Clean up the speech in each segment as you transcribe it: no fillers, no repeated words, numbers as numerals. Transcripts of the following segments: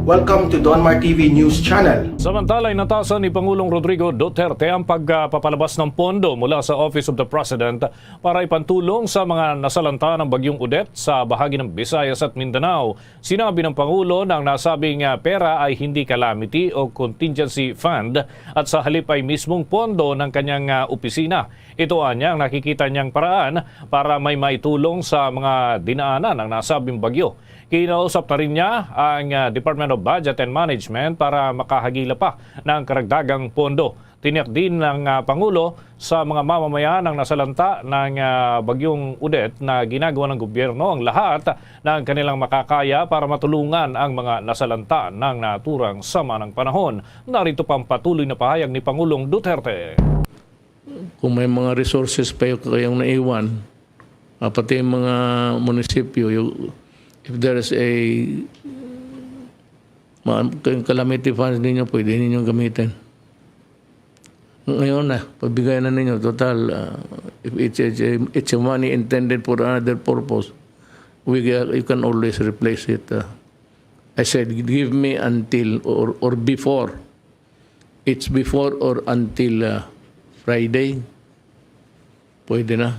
Welcome to Donmar TV News Channel. Samantala, inatasan ni Pangulong Rodrigo Duterte ang pagpapalabas ng pondo mula sa Office of the President para ipantulong sa mga nasalanta ng Bagyong Odette sa bahagi ng Visayas at Mindanao. Sinabi ng Pangulo na ang nasabing pera ay hindi calamity o contingency fund at sa halip ay mismong pondo ng kanyang opisina. Ito anya ang nakikita niyang paraan para may maitulong sa mga dinaanan ng nasabing bagyo. Kinausap na rin niya ang Department of Budget and Management para makahagila pa ng karagdagang pondo. Tiniyak din ng Pangulo sa mga mamamayan ng nasalanta ng Bagyong Odette na ginagawa ng gobyerno ang lahat ng kanilang makakaya para matulungan ang mga nasalanta ng naturang sama ng panahon. Narito pang patuloy na pahayag ni Pangulong Duterte. Kung may mga resources pa kayong naiwan, pati yung mga munisipyo, if there is a calamity funds ninyo, pwede ninyo gamitin. Ngayon na, pagbigay na ninyo, total, if it's a money intended for another purpose, you can always replace it. I said, give me until or before. It's before or until Friday. Pwede na.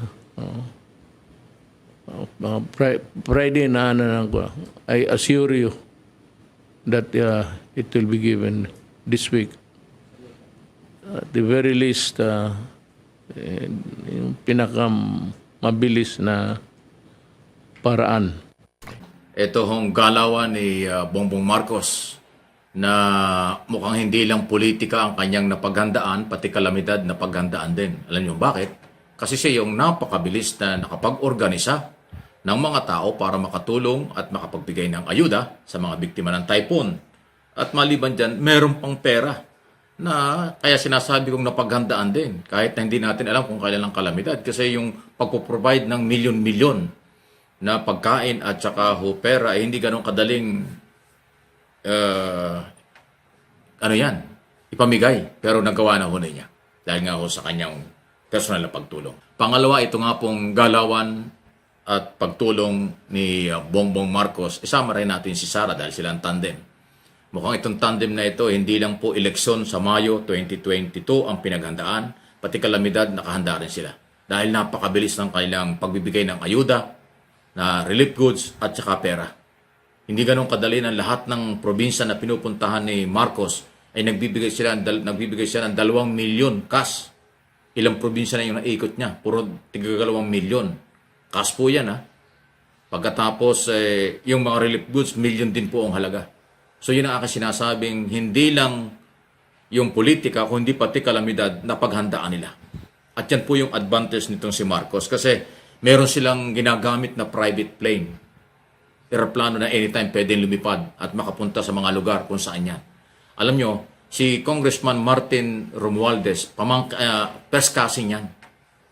Friday na ko. I assure you that it will be given this week. At the very least, yung pinakamabilis na paraan. Ito hong galawan ni Bongbong Marcos na mukhang hindi lang politika ang kanyang napaghandaan, pati kalamidad na paghandaan din. Alam niyo bakit? Kasi siya yung napakabilis na nakapag-organisa ng mga tao para makatulong at makapagbigay ng ayuda sa mga biktima ng typhoon. At maliban dyan, meron pang pera na kaya sinasabi kong napaghandaan din. Kahit na hindi natin alam kung kailan ang kalamidad. Kasi yung pagpo-provide ng milyon-milyon na pagkain at saka pera ay hindi ganun kadaling ipamigay. Pero nagawa na ho niya dahil nga ho sa kanyang personal na pagtulong. Pangalawa, ito nga pong galawan at pagtulong ni Bongbong Marcos, isama rin natin si Sara dahil sila ang tandem. Mukhang itong tandem na ito, hindi lang po eleksyon sa Mayo 2022 ang pinaghandaan, pati kalamidad nakahanda rin sila. Dahil napakabilis ng kanilang pagbibigay ng ayuda, na relief goods at saka pera. Hindi ganun kadali na lahat ng probinsya na pinupuntahan ni Marcos ay nagbibigay siya ng 2 milyon cash. Ilang probinsya na yung naikot niya, puro 2 milyon. Cash po yan, ha? Pagkatapos, yung mga relief goods, milyon din po ang halaga. So yun ang aking sinasabing, hindi lang yung politika, kundi pati kalamidad na paghandaan nila. At yan po yung advantage nitong si Marcos kasi meron silang ginagamit na private plane. Aeroplano na anytime pwedeng lumipad at makapunta sa mga lugar kung saan yan. Alam nyo, si Congressman Martin Romualdez, first cousin yan.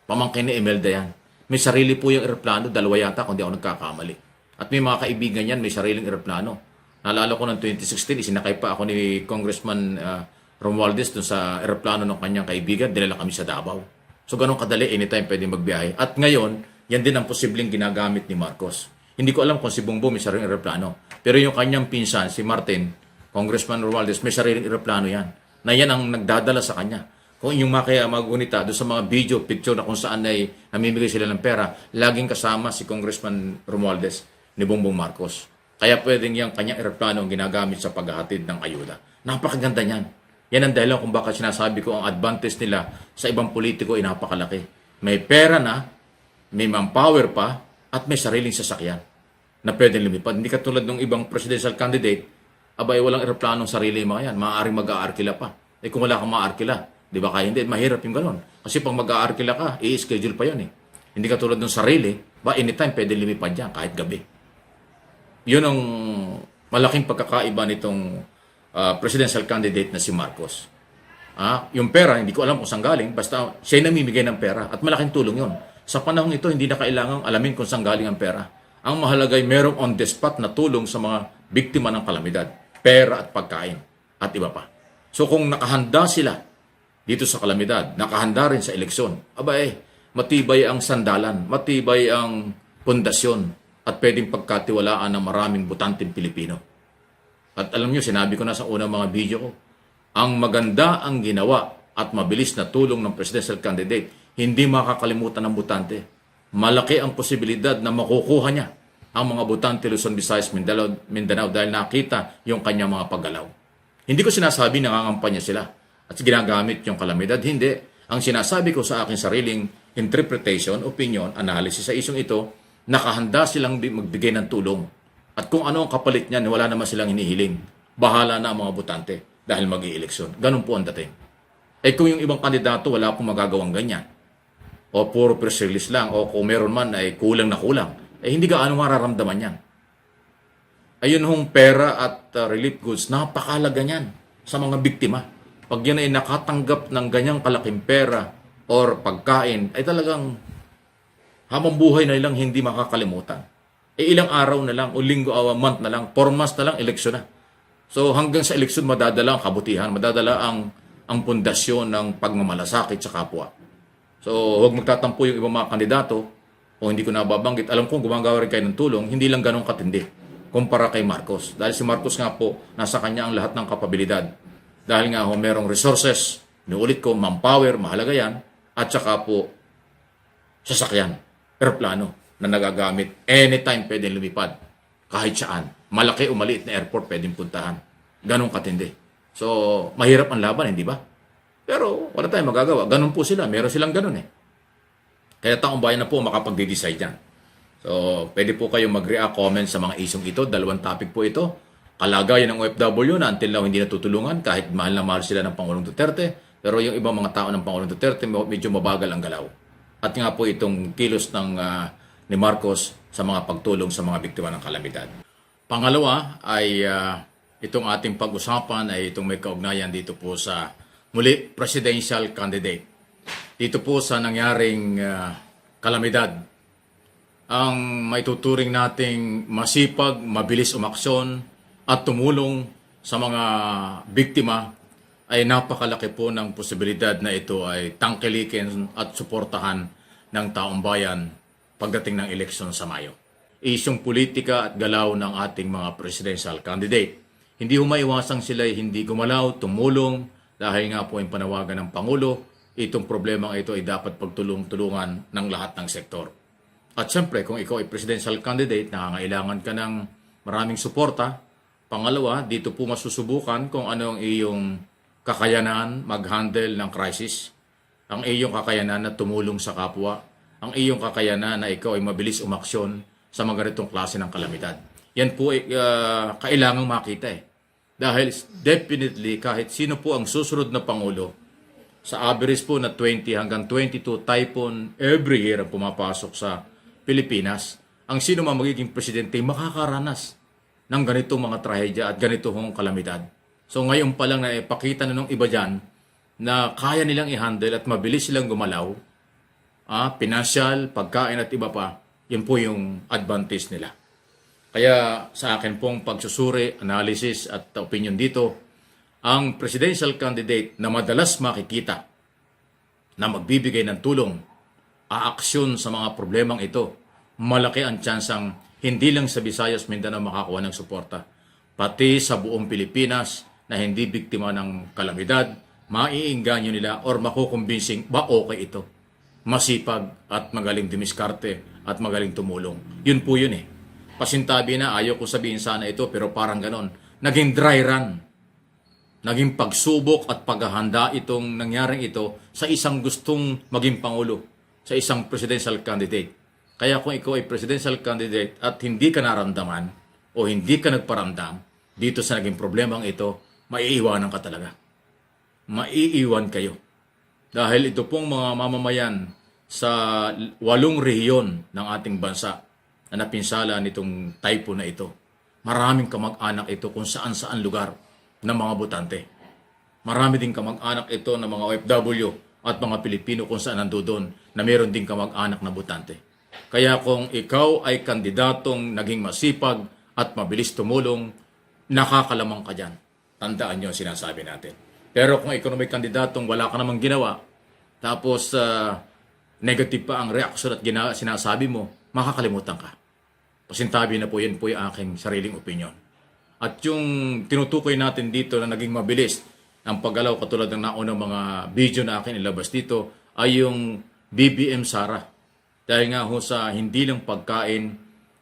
Pamangkin ni Imelda yan. May sarili po yung eroplano, 2 yata kung di ako nagkakamali. At may mga kaibigan yan, may sariling eroplano. Naalala ko ng 2016, isinakay pa ako ni Congressman Romualdez dun sa eroplano ng kanyang kaibigan, dinala kami sa Davao. So ganun kadali, anytime pwede magbiyahe. At ngayon, yan din ang posibleng ginagamit ni Marcos. Hindi ko alam kung si Bongbong may sariling eroplano. Pero yung kanyang pinsan, si Martin, Congressman Romualdez, may sariling eroplano yan. Na yan ang nagdadala sa kanya. Kung inyong magunita doon sa mga video, picture na kung saan ay namimigay sila ng pera, laging kasama si Congressman Romualdez ni Bongbong Marcos. Kaya pwedeng yung kanyang eroplano ang ginagamit sa paghahatid ng ayuda. Napakaganda niyan. Yan ang dahilan kung bakit sinasabi ko ang advantage nila sa ibang politiko ay napakalaki. May pera na, may manpower pa, at may sariling sasakyan na pwedeng lumipad. Hindi katulad ng ibang presidential candidate, abay walang eroplanong sarili mga yan. Maaaring mag-aarkila pa. Kung wala kang ma-arkila, di ba kaya hindi? Mahirap yung gano'n. Kasi pag mag-aarkila ka, i-schedule pa yun eh. Hindi katulad ng sarili, anytime pwede lumipad yan, kahit gabi. Yun ang malaking pagkakaiba nitong presidential candidate na si Marcos. Yung pera, hindi ko alam kung saan galing, basta siya namimigay ng pera at malaking tulong yun. Sa panahon ito, hindi na kailangang alamin kung saan galing ang pera. Ang mahalaga ay merong on the spot na tulong sa mga biktima ng kalamidad, pera at pagkain, at iba pa. So kung nakahanda sila dito sa kalamidad, nakahanda rin sa eleksyon, matibay ang sandalan, matibay ang pundasyon, at pwedeng pagkatiwalaan ng maraming botanteng Pilipino. At alam nyo, sinabi ko na sa unang mga video ko, ang maganda ang ginawa at mabilis na tulong ng presidential candidate, hindi makakalimutan ng botante. Malaki ang posibilidad na makukuha niya ang mga botante Luzon, Visayas, Mindanao dahil nakita yung kanyang mga paggalaw. Hindi ko sinasabi nangangampanya sila at ginagamit yung kalamidad. Hindi. Ang sinasabi ko sa aking sariling interpretation, opinion, analysis sa isyong ito, nakahanda silang magbigay ng tulong. At kung ano ang kapalit niyan, wala naman silang hinihiling. Bahala na ang mga botante dahil mag-i-eleksyon. Ganun po ang dating. Kung yung ibang kandidato, wala akong magagawang ganyan. O puro press release lang, o kung meron man ay kulang na kulang, hindi gaano mararamdaman yan. Ayun hong pera at relief goods, napakalaga niyan sa mga biktima. Pag yan ay nakatanggap ng ganyang kalaking pera or pagkain, ay talagang habang buhay na nilang hindi makakalimutan. Ilang araw na lang, o linggo, o month na lang, 4 months na lang, eleksyon na. So hanggang sa eleksyon, madadala ang kabutihan, madadala ang pundasyon ng pagmamalasakit sa kapwa. So huwag magtatampo yung ibang mga kandidato, o hindi ko nababanggit. Alam ko, gumagawa rin kayo ng tulong, hindi lang ganun katindi kumpara kay Marcos. Dahil si Marcos nga po, nasa kanya ang lahat ng kapabilidad. Dahil nga merong resources, niulit ko, manpower, mahalaga yan, at saka po, sasakyan, aeroplano na nagagamit. Anytime pwedeng lumipad, kahit saan. Malaki o maliit na airport pwedeng puntahan. Ganun katindi. So, mahirap ang laban, hindi ba? Pero wala tayong magagawa. Ganun po sila. Meron silang ganun eh. Kaya taong bayan na po makapag-decide yan. So, pwede po kayong mag-react, comment sa mga isyong ito. 2 topic po ito. Kalagayan ng OFW na until now hindi natutulungan kahit mahal na mahal sila ng Pangulong Duterte. Pero yung ibang mga tao ng Pangulong Duterte medyo mabagal ang galaw. At nga po itong kilos ni Marcos sa mga pagtulong sa mga biktima ng kalamidad. Pangalawa ay itong ating pag-usapan ay itong may kaugnayan dito po sa muli presidential candidate. Dito po sa nangyaring kalamidad, ang maituturing nating masipag, mabilis umaksyon at tumulong sa mga biktima ay napakalaki po ng posibilidad na ito ay tangkilikin at suportahan ng taong bayan pagdating ng eleksyon sa Mayo. Isyong politika at galaw ng ating mga presidential candidate. Hindi humaiwasang sila hindi gumalaw, tumulong dahil nga po yung panawagan ng Pangulo, itong problemang ito ay dapat pagtulong-tulungan ng lahat ng sektor. At siyempre, kung ikaw ay presidential candidate, nangangailangan ka ng maraming suporta. Pangalawa, dito po masusubukan kung ano ang iyong kakayanan mag-handle ng crisis, ang iyong kakayanan na tumulong sa kapwa, ang iyong kakayanan na ikaw ay mabilis umaksyon sa mga ganitong klase ng kalamidad. Yan po ay kailangang makita eh. Dahil definitely kahit sino po ang susunod na Pangulo, sa average po na 20 hanggang 22 typhoon every year ang pumapasok sa Pilipinas, ang sino man magiging presidente makakaranas ng ganitong mga trahedya at ganitong kalamidad. So ngayon pa lang na ipakita na ng iba dyan na kaya nilang i-handle at mabilis silang gumalaw, pinansyal, pagkain at iba pa, yun po yung advantage nila. Kaya sa akin pong pagsusuri, analysis at opinion dito, ang presidential candidate na madalas makikita na magbibigay ng tulong, aaksyon sa mga problemang ito, malaki ang tsansang hindi lang sa Visayas, Mindanao makakuha ng suporta, pati sa buong Pilipinas na hindi biktima ng kalamidad, maiinganyo nila or makukumbinsing ba okay ito. Masipag at magaling dumiskarte at magaling tumulong. Yun po yun eh. Pasintabi na, ayaw ko sabihin sana ito pero parang ganon. Naging dry run. Naging pagsubok at paghahanda itong nangyaring ito sa isang gustong maging Pangulo, sa isang presidential candidate. Kaya kung ikaw ay presidential candidate at hindi ka naramdaman o hindi ka nagparamdam dito sa naging problemang ito, maiiwanan ka talaga. Maiiwan kayo. Dahil ito pong mga mamamayan sa 8 rehiyon ng ating bansa na napinsala nitong typhoon na ito. Maraming kamag-anak ito kung saan-saan lugar ng mga botante. Marami din kamag-anak ito ng mga OFW at mga Pilipino kung saan nandoon na meron din kamag-anak na botante. Kaya kung ikaw ay kandidatong naging masipag at mabilis tumulong, nakakalamang ka dyan. Tandaan nyo ang sinasabi natin. Pero kung ikaw may kandidatong wala ka namang ginawa, tapos negative pa ang reaksyon at sinasabi mo, makakalimutan ka. Pasintabi na po yan po yung aking sariling opinion. At yung tinutukoy natin dito na naging mabilis ang paggalaw katulad ng naunang mga video na akin ilabas dito ay yung BBM Sara. Dahil nga ho sa hindi lang pagkain,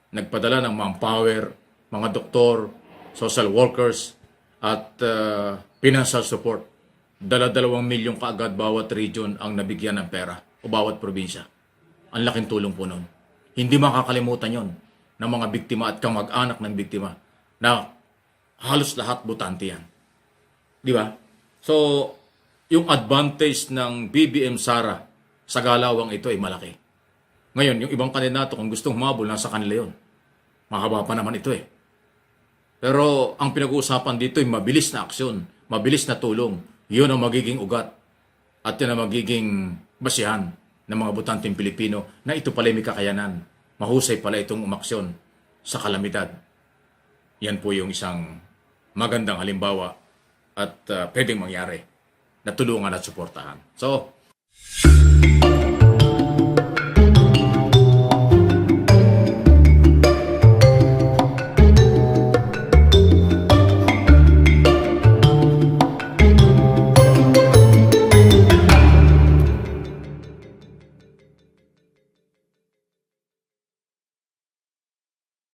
nagpadala ng manpower, mga doktor, social workers, at financial support. Dala-2 milyon kaagad bawat region ang nabigyan ng pera o bawat probinsya. Ang laking tulong po nun. Hindi makakalimutan yon ng mga biktima at kamag-anak ng biktima na halos lahat butante yan. Di ba? So, yung advantage ng BBM Sara sa galawang ito ay malaki. Ngayon, yung ibang kandidato kung gustong humabol, nasa kanila yun. Mahaba pa naman ito eh. Pero ang pinag-uusapan dito ay mabilis na aksyon, mabilis na tulong. Yun ang magiging ugat at yun ang magiging basihan ng mga butanteng Pilipino na ito pala may kakayanan. Mahusay pala itong umaksyon sa kalamidad. Yan po yung isang magandang halimbawa at pwedeng mangyari na tulungan at suportahan. So,